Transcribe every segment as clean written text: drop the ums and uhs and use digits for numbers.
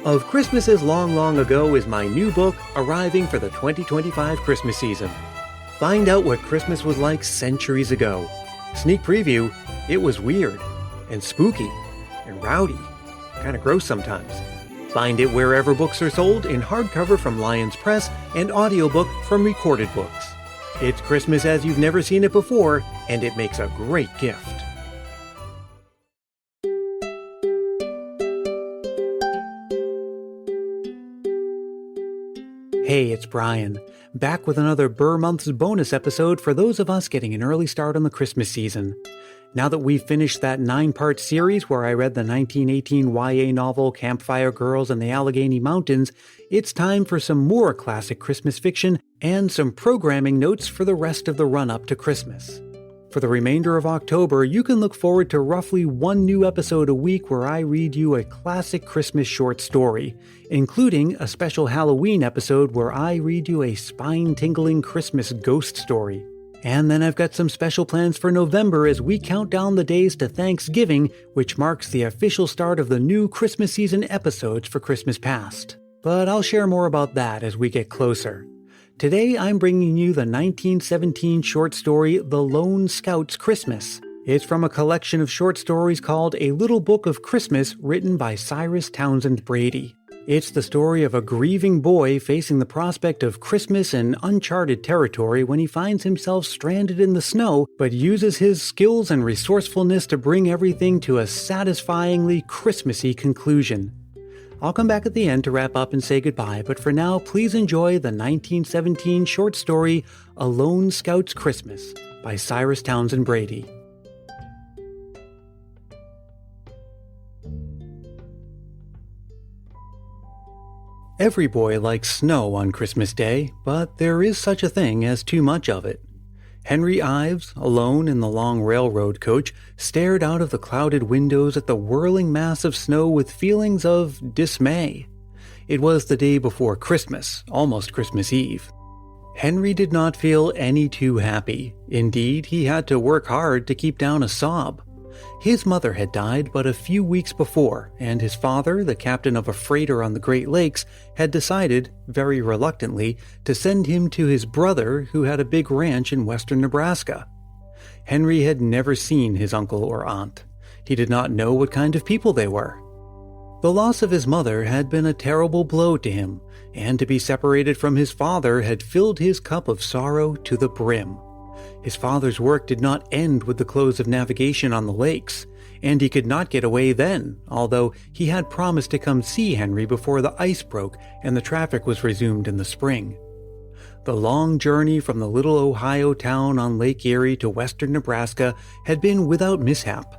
Of Christmases Long, Long Ago is my new book arriving for the 2025 Christmas season. Find out what Christmas was like centuries ago. Sneak preview, it was weird, and spooky, and rowdy, kind of gross sometimes. Find it wherever books are sold in hardcover from Lions Press and audiobook from Recorded Books. It's Christmas as you've never seen it before, and it makes a great gift. Hey, it's Brian, back with another Burr Month's bonus episode for those of us getting an early start on the Christmas season. Now that we've finished that 9-part series where I read the 1918 YA novel Campfire Girls in the Allegheny Mountains, it's time for some more classic Christmas fiction and some programming notes for the rest of the run-up to Christmas. For the remainder of October, you can look forward to roughly one new episode a week where I read you a classic Christmas short story, including a special Halloween episode where I read you a spine-tingling Christmas ghost story. And then I've got some special plans for November as we count down the days to Thanksgiving, which marks the official start of the new Christmas season episodes for Christmas Past. But I'll share more about that as we get closer. Today I'm bringing you the 1917 short story The Lone Scout's Christmas. It's from a collection of short stories called A Little Book of Christmas written by Cyrus Townsend Brady. It's the story of a grieving boy facing the prospect of Christmas in uncharted territory when he finds himself stranded in the snow, but uses his skills and resourcefulness to bring everything to a satisfyingly Christmassy conclusion. I'll come back at the end to wrap up and say goodbye, but for now, please enjoy the 1917 short story A Lone Scout's Christmas by Cyrus Townsend Brady. Every boy likes snow on Christmas Day, but there is such a thing as too much of it. Henry Ives, alone in the long railroad coach, stared out of the clouded windows at the whirling mass of snow with feelings of dismay. It was the day before Christmas, almost Christmas Eve. Henry did not feel any too happy. Indeed, he had to work hard to keep down a sob. His mother had died but a few weeks before, and his father, the captain of a freighter on the Great Lakes, had decided, very reluctantly, to send him to his brother who had a big ranch in western Nebraska. Henry had never seen his uncle or aunt. He did not know what kind of people they were. The loss of his mother had been a terrible blow to him, and to be separated from his father had filled his cup of sorrow to the brim. His father's work did not end with the close of navigation on the lakes, and he could not get away then, although he had promised to come see Henry before the ice broke and the traffic was resumed in the spring. The long journey from the little Ohio town on Lake Erie to western Nebraska had been without mishap.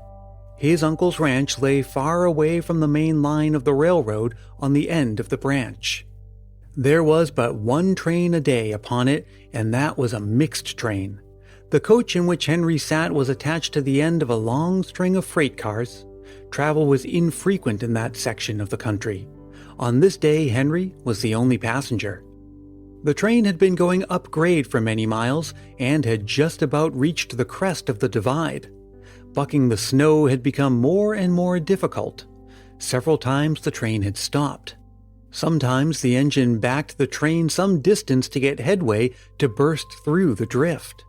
His uncle's ranch lay far away from the main line of the railroad on the end of the branch. There was but one train a day upon it, and that was a mixed train. The coach in which Henry sat was attached to the end of a long string of freight cars. Travel was infrequent in that section of the country. On this day, Henry was the only passenger. The train had been going up grade for many miles and had just about reached the crest of the divide. Bucking the snow had become more and more difficult. Several times the train had stopped. Sometimes the engine backed the train some distance to get headway to burst through the drift.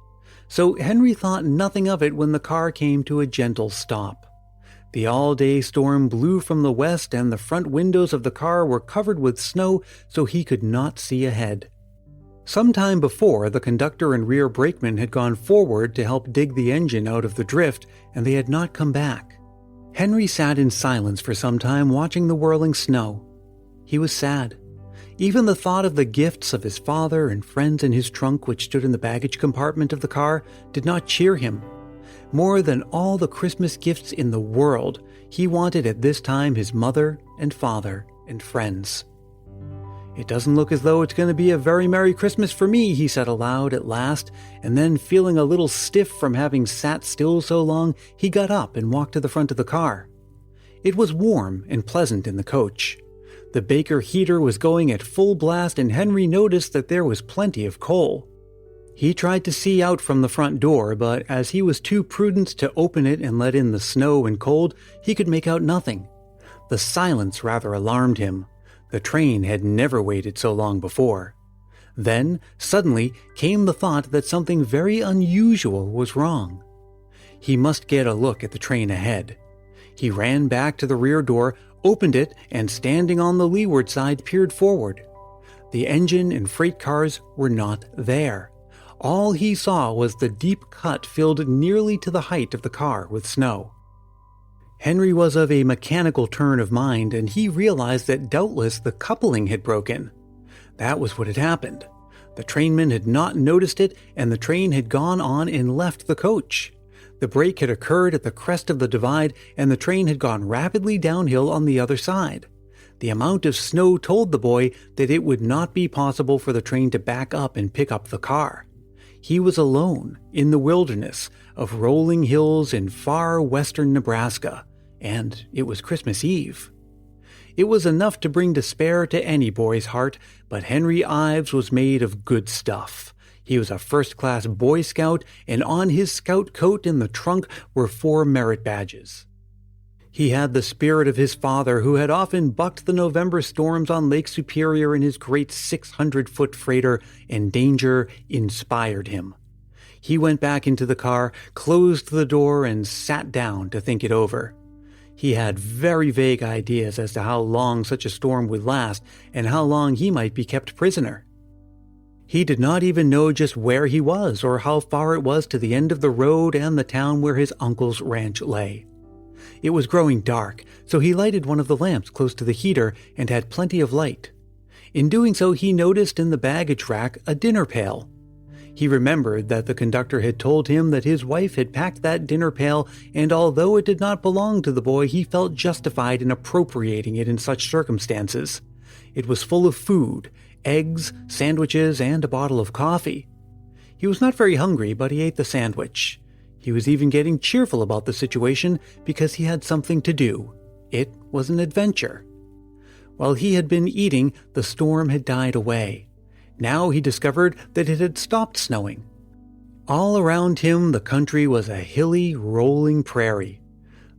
So Henry thought nothing of it when the car came to a gentle stop. The all-day storm blew from the west and the front windows of the car were covered with snow so he could not see ahead. Some time before, the conductor and rear brakeman had gone forward to help dig the engine out of the drift, and they had not come back. Henry sat in silence for some time watching the whirling snow. He was sad. Even the thought of the gifts of his father and friends in his trunk which stood in the baggage compartment of the car did not cheer him. More than all the Christmas gifts in the world, he wanted at this time his mother and father and friends. "It doesn't look as though it's going to be a very Merry Christmas for me," he said aloud at last, and then feeling a little stiff from having sat still so long, he got up and walked to the front of the car. It was warm and pleasant in the coach. The Baker heater was going at full blast and Henry noticed that there was plenty of coal. He tried to see out from the front door, but as he was too prudent to open it and let in the snow and cold, he could make out nothing. The silence rather alarmed him. The train had never waited so long before. Then, suddenly, came the thought that something very unusual was wrong. He must get a look at the train ahead. He ran back to the rear door, opened it, and standing on the leeward side, peered forward. The engine and freight cars were not there. All he saw was the deep cut filled nearly to the height of the car with snow. Henry was of a mechanical turn of mind, and he realized that doubtless the coupling had broken. That was what had happened. The trainman had not noticed it, and the train had gone on and left the coach. The break had occurred at the crest of the divide, and the train had gone rapidly downhill on the other side. The amount of snow told the boy that it would not be possible for the train to back up and pick up the car. He was alone in the wilderness of rolling hills in far western Nebraska, and it was Christmas Eve. It was enough to bring despair to any boy's heart, but Henry Ives was made of good stuff. He was a first-class Boy Scout, and on his scout coat in the trunk were 4 merit badges. He had the spirit of his father, who had often bucked the November storms on Lake Superior in his great 600-foot freighter, and danger inspired him. He went back into the car, closed the door, and sat down to think it over. He had very vague ideas as to how long such a storm would last and how long he might be kept prisoner. He did not even know just where he was or how far it was to the end of the road and the town where his uncle's ranch lay. It was growing dark, so he lighted one of the lamps close to the heater and had plenty of light. In doing so, he noticed in the baggage rack a dinner pail. He remembered that the conductor had told him that his wife had packed that dinner pail, and although it did not belong to the boy, he felt justified in appropriating it in such circumstances. It was full of food, eggs, sandwiches, and a bottle of coffee. He was not very hungry, but he ate the sandwich. He was even getting cheerful about the situation because he had something to do. It was an adventure. While he had been eating, the storm had died away. Now he discovered that it had stopped snowing. All around him, the country was a hilly, rolling prairie.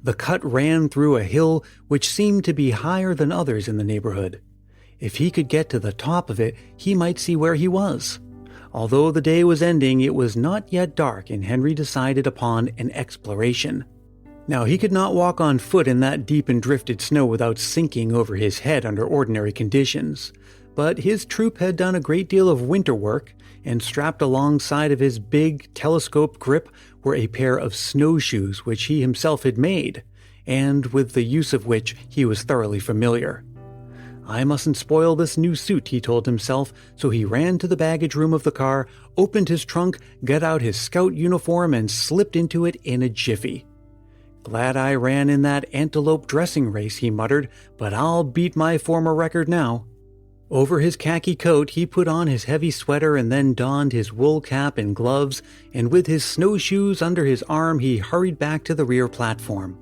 The cut ran through a hill which seemed to be higher than others in the neighborhood. If he could get to the top of it, he might see where he was. Although the day was ending, it was not yet dark, and Henry decided upon an exploration. Now, he could not walk on foot in that deep and drifted snow without sinking over his head under ordinary conditions. But his troop had done a great deal of winter work, and strapped alongside of his big telescope grip were a pair of snowshoes which he himself had made, and with the use of which he was thoroughly familiar. I mustn't spoil this new suit, he told himself, so he ran to the baggage room of the car, opened his trunk, got out his scout uniform, and slipped into it in a jiffy. Glad I ran in that antelope dressing race, he muttered, but I'll beat my former record now. Over his khaki coat, he put on his heavy sweater and then donned his wool cap and gloves, and with his snowshoes under his arm, he hurried back to the rear platform.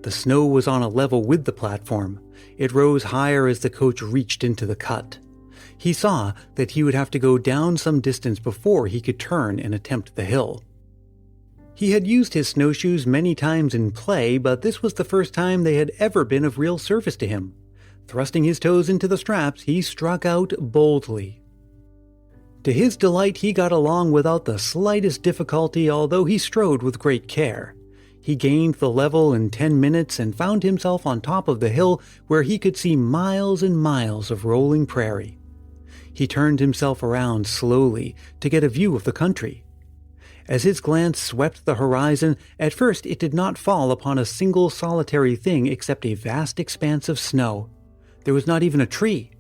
The snow was on a level with the platform. It rose higher as the coach reached into the cut. He saw that he would have to go down some distance before he could turn and attempt the hill. He had used his snowshoes many times in play, but this was the first time they had ever been of real service to him. Thrusting his toes into the straps, he struck out boldly. To his delight, he got along without the slightest difficulty, although he strode with great care. He gained the level in 10 minutes and found himself on top of the hill where he could see miles and miles of rolling prairie. He turned himself around slowly to get a view of the country. As his glance swept the horizon, at first it did not fall upon a single solitary thing except a vast expanse of snow. There was not even a tree.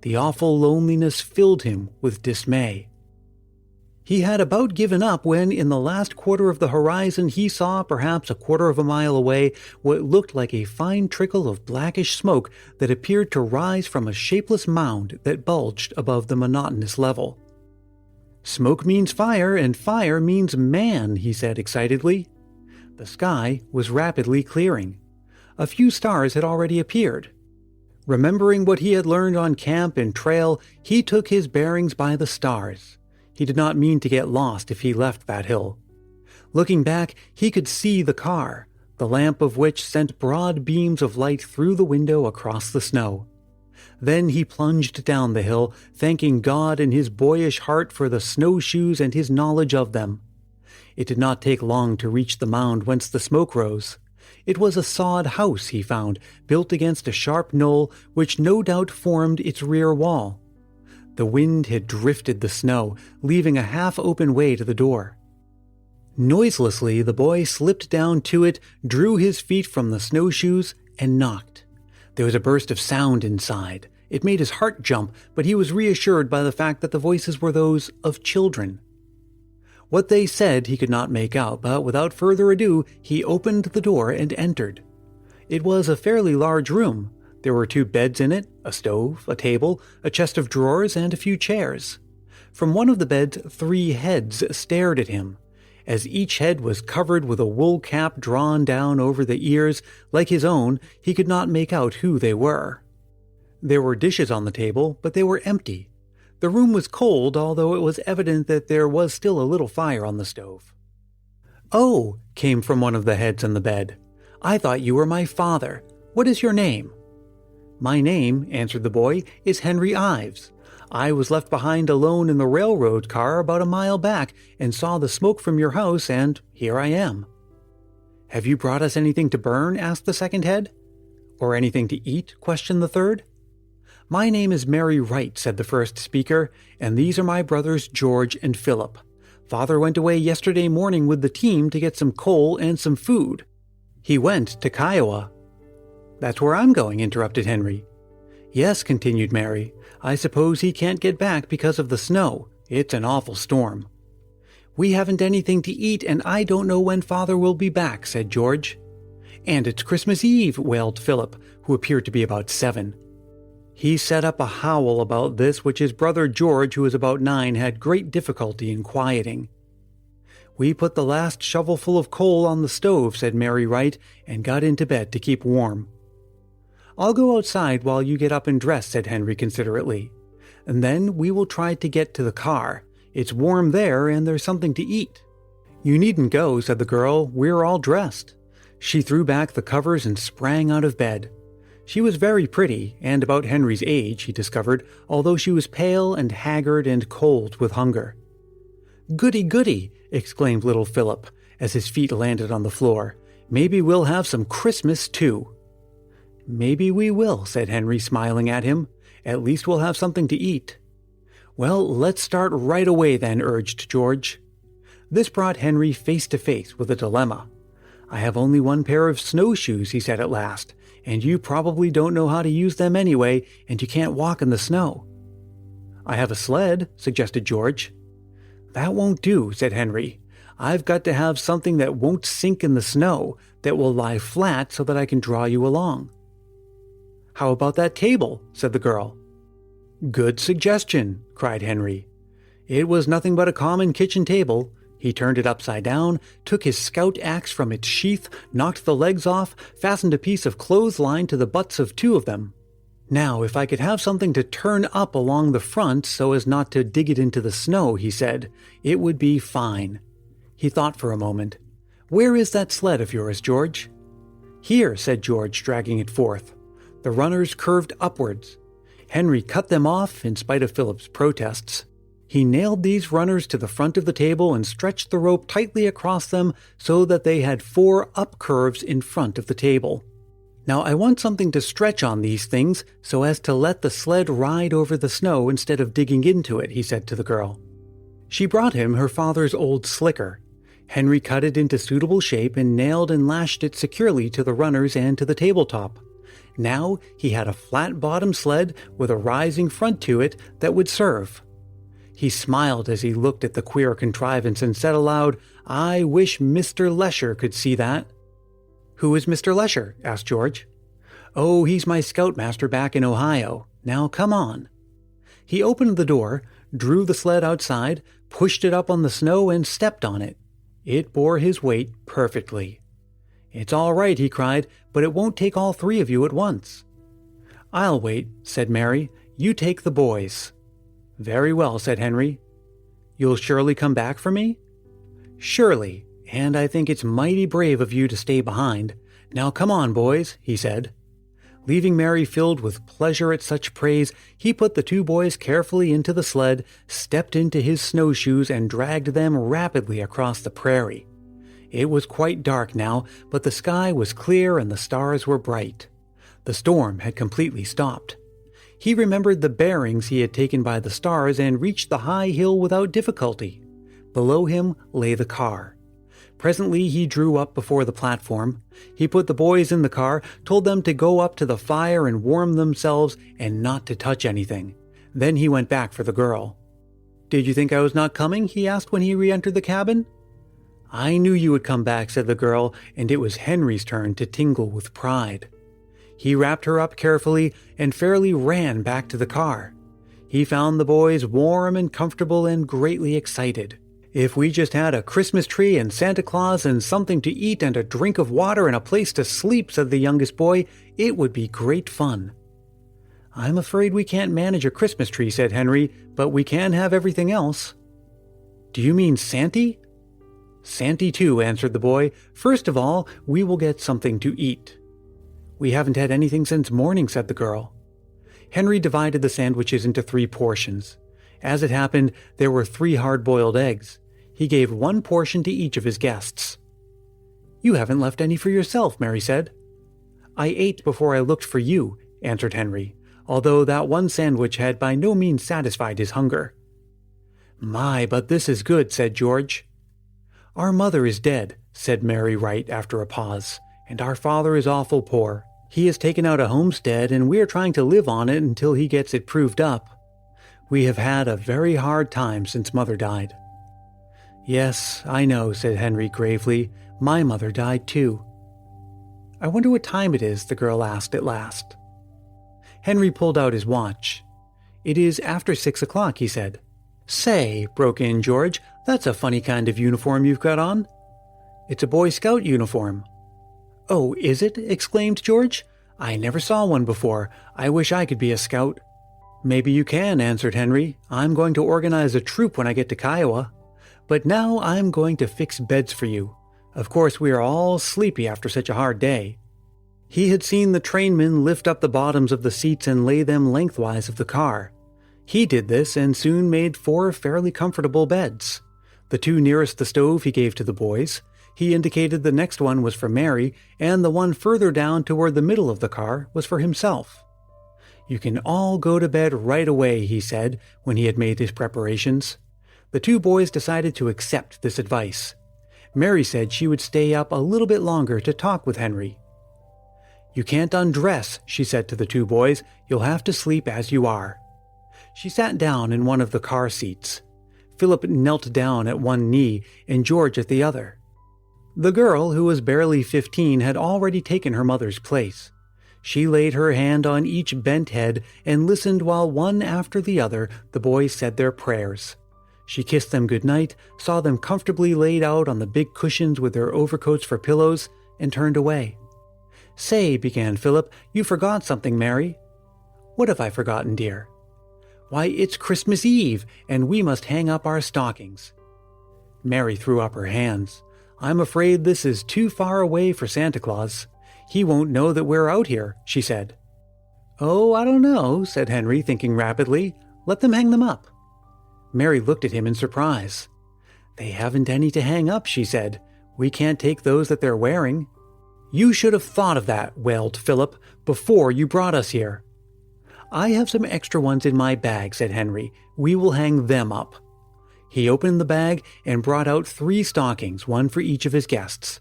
The awful loneliness filled him with dismay. He had about given up when, in the last quarter of the horizon, he saw, perhaps a quarter of a mile away, what looked like a fine trickle of blackish smoke that appeared to rise from a shapeless mound that bulged above the monotonous level. "Smoke means fire, and fire means man," he said excitedly. The sky was rapidly clearing. A few stars had already appeared. Remembering what he had learned on camp and trail, he took his bearings by the stars. He did not mean to get lost if he left that hill. Looking back, he could see the car, the lamp of which sent broad beams of light through the window across the snow. Then he plunged down the hill, thanking God in his boyish heart for the snowshoes and his knowledge of them. It did not take long to reach the mound whence the smoke rose. It was a sod house, he found, built against a sharp knoll which no doubt formed its rear wall. The wind had drifted the snow, leaving a half-open way to the door. Noiselessly, the boy slipped down to it, drew his feet from the snowshoes, and knocked. There was a burst of sound inside. It made his heart jump, but he was reassured by the fact that the voices were those of children. What they said he could not make out, but without further ado, he opened the door and entered. It was a fairly large room. There were 2 beds in it, a stove, a table, a chest of drawers, and a few chairs. From one of the beds, 3 heads stared at him. As each head was covered with a wool cap drawn down over the ears, like his own, he could not make out who they were. There were dishes on the table, but they were empty. The room was cold, although it was evident that there was still a little fire on the stove. "Oh," came from one of the heads on the bed. "I thought you were my father. What is your name?" "My name," answered the boy, "is Henry Ives. I was left behind alone in the railroad car about a mile back and saw the smoke from your house, and here I am." "Have you brought us anything to burn?" asked the second head. "Or anything to eat?" questioned the third. "My name is Mary Wright," said the first speaker, "and these are my brothers George and Philip. Father went away yesterday morning with the team to get some coal and some food. He went to Kiowa." "That's where I'm going," interrupted Henry. "Yes," continued Mary. "I suppose he can't get back because of the snow. It's an awful storm." "We haven't anything to eat, and I don't know when Father will be back," said George. "And it's Christmas Eve," wailed Philip, who appeared to be about 7. He set up a howl about this which his brother George, who was about 9, had great difficulty in quieting. "We put the last shovelful of coal on the stove," said Mary Wright, "and got into bed to keep warm." "I'll go outside while you get up and dress," said Henry considerately. "And then we will try to get to the car. It's warm there, and there's something to eat." "You needn't go," said the girl. "We're all dressed." She threw back the covers and sprang out of bed. She was very pretty, and about Henry's age, he discovered, although she was pale and haggard and cold with hunger. "Goody, goody!" exclaimed little Philip, as his feet landed on the floor. "Maybe we'll have some Christmas, too." "Maybe we will," said Henry, smiling at him. "At least we'll have something to eat." "Well, let's start right away then," urged George. This brought Henry face to face with a dilemma. "I have only 1 pair of snowshoes," he said at last, "and you probably don't know how to use them anyway, and you can't walk in the snow." "I have a sled," suggested George. "That won't do," said Henry. "I've got to have something that won't sink in the snow, that will lie flat so that I can draw you along." "How about that table?" said the girl. "Good suggestion," cried Henry. It was nothing but a common kitchen table. He turned it upside down, took his scout axe from its sheath, knocked the legs off, fastened a piece of clothesline to the butts of 2 of them. "Now, if I could have something to turn up along the front so as not to dig it into the snow," he said, "it would be fine." He thought for a moment. "Where is that sled of yours, George?" "Here," said George, dragging it forth. The runners curved upwards. Henry cut them off in spite of Philip's protests. He nailed these runners to the front of the table and stretched the rope tightly across them so that they had 4 up curves in front of the table. "Now I want something to stretch on these things so as to let the sled ride over the snow instead of digging into it," he said to the girl. She brought him her father's old slicker. Henry cut it into suitable shape and nailed and lashed it securely to the runners and to the tabletop. Now he had a flat-bottom sled with a rising front to it that would serve. He smiled as he looked at the queer contrivance and said aloud, "I wish Mr. Lesher could see that." "Who is Mr. Lesher?" asked George. "Oh, he's my scoutmaster back in Ohio. Now come on." He opened the door, drew the sled outside, pushed it up on the snow, and stepped on it. It bore his weight perfectly. "It's all right," he cried, "but it won't take all 3 of you at once." "I'll wait," said Mary. "You take the boys." "Very well," said Henry. "You'll surely come back for me?" "Surely, and I think it's mighty brave of you to stay behind. Now come on, boys," he said. Leaving Mary filled with pleasure at such praise, he put the two boys carefully into the sled, stepped into his snowshoes, and dragged them rapidly across the prairie. It was quite dark now, but the sky was clear and the stars were bright. The storm had completely stopped. He remembered the bearings he had taken by the stars and reached the high hill without difficulty. Below him lay the car. Presently he drew up before the platform. He put the boys in the car, told them to go up to the fire and warm themselves and not to touch anything. Then he went back for the girl. "Did you think I was not coming?" he asked when he re-entered the cabin. "I knew you would come back," said the girl, and it was Henry's turn to tingle with pride. He wrapped her up carefully and fairly ran back to the car. He found the boys warm and comfortable and greatly excited. "If we just had a Christmas tree and Santa Claus and something to eat and a drink of water and a place to sleep," said the youngest boy, "it would be great fun." "I'm afraid we can't manage a Christmas tree," said Henry, "but we can have everything else." "Do you mean Santy?" "Santy too," answered the boy. "First of all, we will get something to eat." "We haven't had anything since morning," said the girl. Henry divided the sandwiches into 3 portions. As it happened, there were 3 hard-boiled eggs. He gave 1 portion to each of his guests. "You haven't left any for yourself," Mary said. "I ate before I looked for you," answered Henry, although that one sandwich had by no means satisfied his hunger. "My, but this is good," said George. "Our mother is dead," said Mary Wright after a pause, "and our father is awful poor. He has taken out a homestead, and we are trying to live on it until he gets it proved up. We have had a very hard time since Mother died." "Yes, I know," said Henry gravely. "My mother died too." "I wonder what time it is?" the girl asked at last. Henry pulled out his watch. "It is after 6 o'clock," he said. "Say," broke in George, "that's a funny kind of uniform you've got on." "It's a Boy Scout uniform." "Oh, is it?" exclaimed George. "I never saw one before. I wish I could be a scout." "Maybe you can," answered Henry. "I'm going to organize a troop when I get to Kiowa. But now I'm going to fix beds for you. Of course, we are all sleepy after such a hard day." He had seen the trainmen lift up the bottoms of the seats and lay them lengthwise of the car. He did this and soon made 4 fairly comfortable beds. The 2 nearest the stove he gave to the boys. He indicated the next one was for Mary, and the one further down toward the middle of the car was for himself. "You can all go to bed right away," he said, when he had made his preparations. The 2 boys decided to accept this advice. Mary said she would stay up a little bit longer to talk with Henry. "You can't undress," she said to the 2 boys. "You'll have to sleep as you are." She sat down in one of the car seats. Philip knelt down at one knee and George at the other. The girl, who was barely 15, had already taken her mother's place. She laid her hand on each bent head and listened while one after the other the boys said their prayers. She kissed them good night, saw them comfortably laid out on the big cushions with their overcoats for pillows, and turned away. "Say," began Philip, "you forgot something, Mary." "What have I forgotten, dear?" "Why, it's Christmas Eve, and we must hang up our stockings." Mary threw up her hands. "I'm afraid this is too far away for Santa Claus. He won't know that we're out here," she said. "Oh, I don't know," said Henry, thinking rapidly. "Let them hang them up." Mary looked at him in surprise. "They haven't any to hang up," she said. "We can't take those that they're wearing." "You should have thought of that," wailed Philip, "before you brought us here." "I have some extra ones in my bag," said Henry. "We will hang them up." He opened the bag and brought out 3 stockings, one for each of his guests.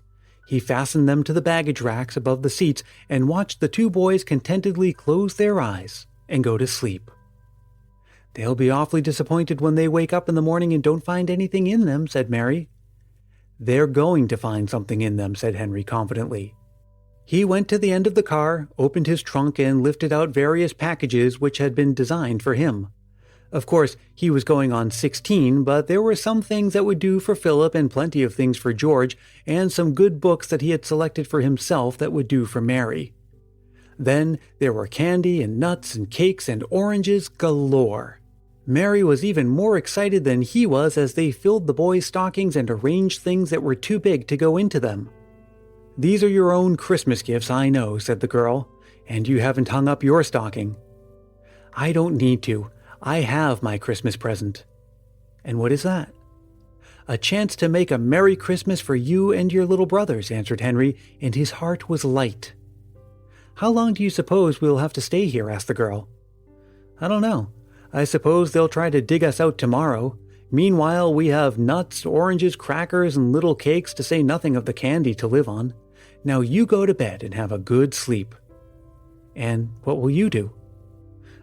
He fastened them to the baggage racks above the seats and watched the 2 boys contentedly close their eyes and go to sleep. "They'll be awfully disappointed when they wake up in the morning and don't find anything in them," said Mary. "They're going to find something in them," said Henry confidently. He went to the end of the car, opened his trunk, and lifted out various packages which had been designed for him. Of course, he was going on 16, but there were some things that would do for Philip and plenty of things for George, and some good books that he had selected for himself that would do for Mary. Then there were candy and nuts and cakes and oranges galore. Mary was even more excited than he was as they filled the boys' stockings and arranged things that were too big to go into them. "These are your own Christmas gifts, I know," said the girl, And you haven't hung up your stocking. I don't need to. I have my Christmas present. And what is that? A chance to make a Merry Christmas for you and your little brothers, answered Henry, and his heart was light. How long do you suppose we'll have to stay here? Asked the girl. I don't know. I suppose they'll try to dig us out tomorrow. Meanwhile, we have nuts, oranges, crackers, and little cakes, to say nothing of the candy to live on. Now you go to bed and have a good sleep. And what will you do?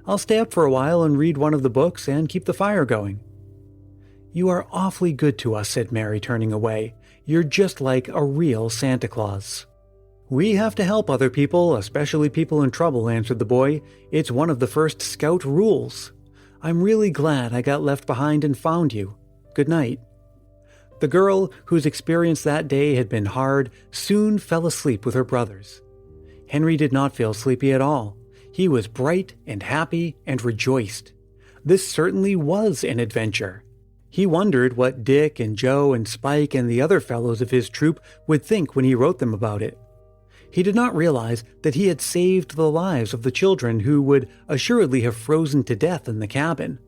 I'll stay up for a while and read one of the books and keep the fire going. You are awfully good to us, said Mary, turning away. You're just like a real Santa Claus. We have to help other people, especially people in trouble, answered the boy. It's one of the first Scout rules. I'm really glad I got left behind and found you. Good night. The girl, whose experience that day had been hard, soon fell asleep with her brothers. Henry did not feel sleepy at all. He was bright and happy and rejoiced. This certainly was an adventure. He wondered what Dick and Joe and Spike and the other fellows of his troop would think when he wrote them about it. He did not realize that he had saved the lives of the children who would assuredly have frozen to death in the cabin.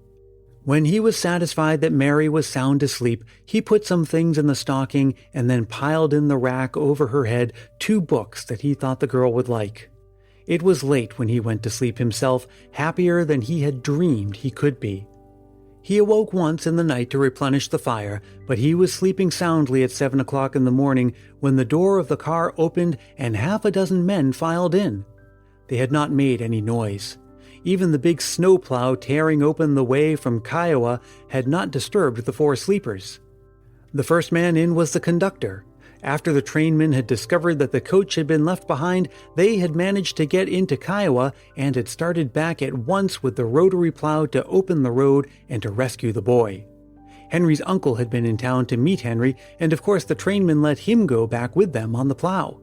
When he was satisfied that Mary was sound asleep, he put some things in the stocking and then piled in the rack over her head 2 books that he thought the girl would like. It was late when he went to sleep himself, happier than he had dreamed he could be. He awoke once in the night to replenish the fire, but he was sleeping soundly at 7 o'clock in the morning when the door of the car opened and half a dozen men filed in. They had not made any noise. Even the big snowplow tearing open the way from Kiowa had not disturbed the 4 sleepers. The first man in was the conductor. After the trainmen had discovered that the coach had been left behind, they had managed to get into Kiowa and had started back at once with the rotary plow to open the road and to rescue the boy. Henry's uncle had been in town to meet Henry, and of course the trainmen let him go back with them on the plow.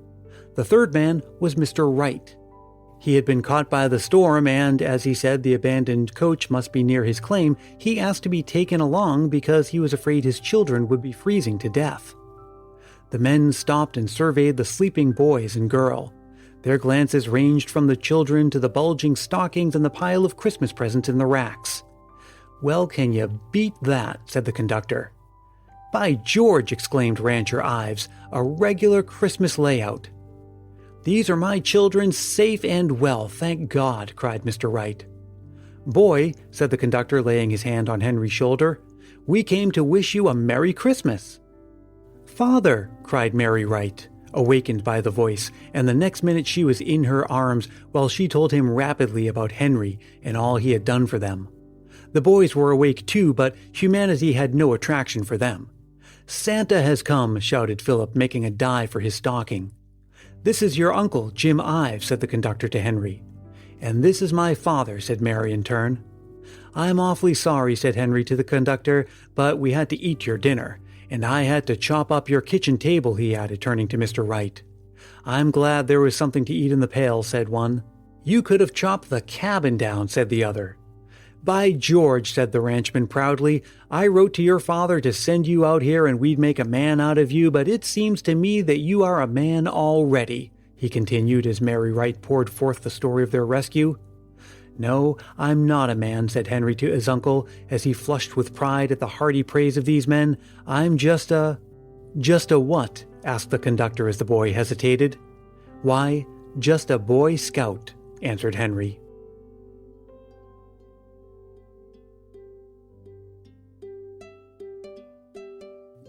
The third man was Mr. Wright. He had been caught by the storm and, as he said the abandoned coach must be near his claim, he asked to be taken along because he was afraid his children would be freezing to death. The men stopped and surveyed the sleeping boys and girl. Their glances ranged from the children to the bulging stockings and the pile of Christmas presents in the racks. Well, can you beat that? Said the conductor. By George, exclaimed Rancher Ives, a regular Christmas layout. These are my children, safe and well, thank God, cried Mr. Wright. Boy, said the conductor, laying his hand on Henry's shoulder, we came to wish you a Merry Christmas. Father, cried Mary Wright, awakened by the voice, and the next minute she was in her arms while she told him rapidly about Henry and all he had done for them. The boys were awake too, but humanity had no attraction for them. Santa has come, shouted Philip, making a dive for his stocking. This is your uncle, Jim Ives, said the conductor to Henry. And this is my father, said Mary in turn. I'm awfully sorry, said Henry to the conductor, but we had to eat your dinner. And I had to chop up your kitchen table, he added, turning to Mr. Wright. I'm glad there was something to eat in the pail, said one. You could have chopped the cabin down, said the other. By George, said the ranchman proudly, I wrote to your father to send you out here and we'd make a man out of you, but it seems to me that you are a man already, he continued as Mary Wright poured forth the story of their rescue. No, I'm not a man, said Henry to his uncle, as he flushed with pride at the hearty praise of these men. I'm just a... Just a what? Asked the conductor as the boy hesitated. Why, just a Boy Scout, answered Henry.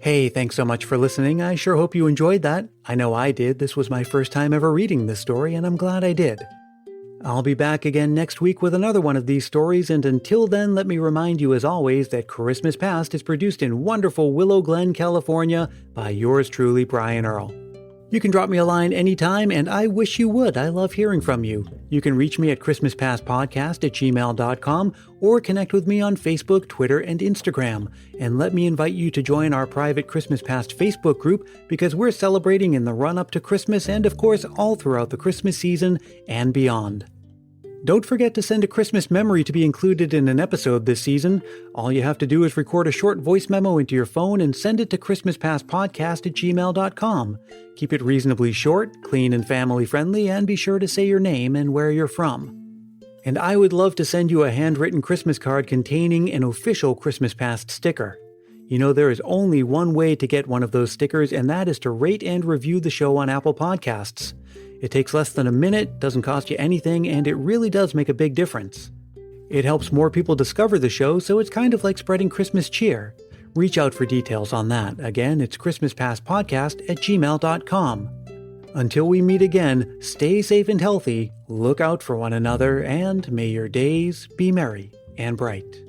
Hey, thanks so much for listening. I sure hope you enjoyed that. I know I did. This was my first time ever reading this story, and I'm glad I did. I'll be back again next week with another one of these stories, and until then, let me remind you as always that Christmas Past is produced in wonderful Willow Glen, California by yours truly, Brian Earl. You can drop me a line anytime, and I wish you would. I love hearing from you. You can reach me at christmaspastpodcast@gmail.com or connect with me on Facebook, Twitter, and Instagram. And let me invite you to join our private Christmas Past Facebook group because we're celebrating in the run-up to Christmas and, of course, all throughout the Christmas season and beyond. Don't forget to send a Christmas memory to be included in an episode this season. All you have to do is record a short voice memo into your phone and send it to christmaspastpodcast@gmail.com. Keep it reasonably short, clean and family-friendly, and be sure to say your name and where you're from. And I would love to send you a handwritten Christmas card containing an official Christmas Past sticker. You know, there is only one way to get one of those stickers, and that is to rate and review the show on Apple Podcasts. It takes less than a minute, doesn't cost you anything, and it really does make a big difference. It helps more people discover the show, so it's kind of like spreading Christmas cheer. Reach out for details on that. Again, it's christmaspastpodcast@gmail.com. Until we meet again, stay safe and healthy, look out for one another, and may your days be merry and bright.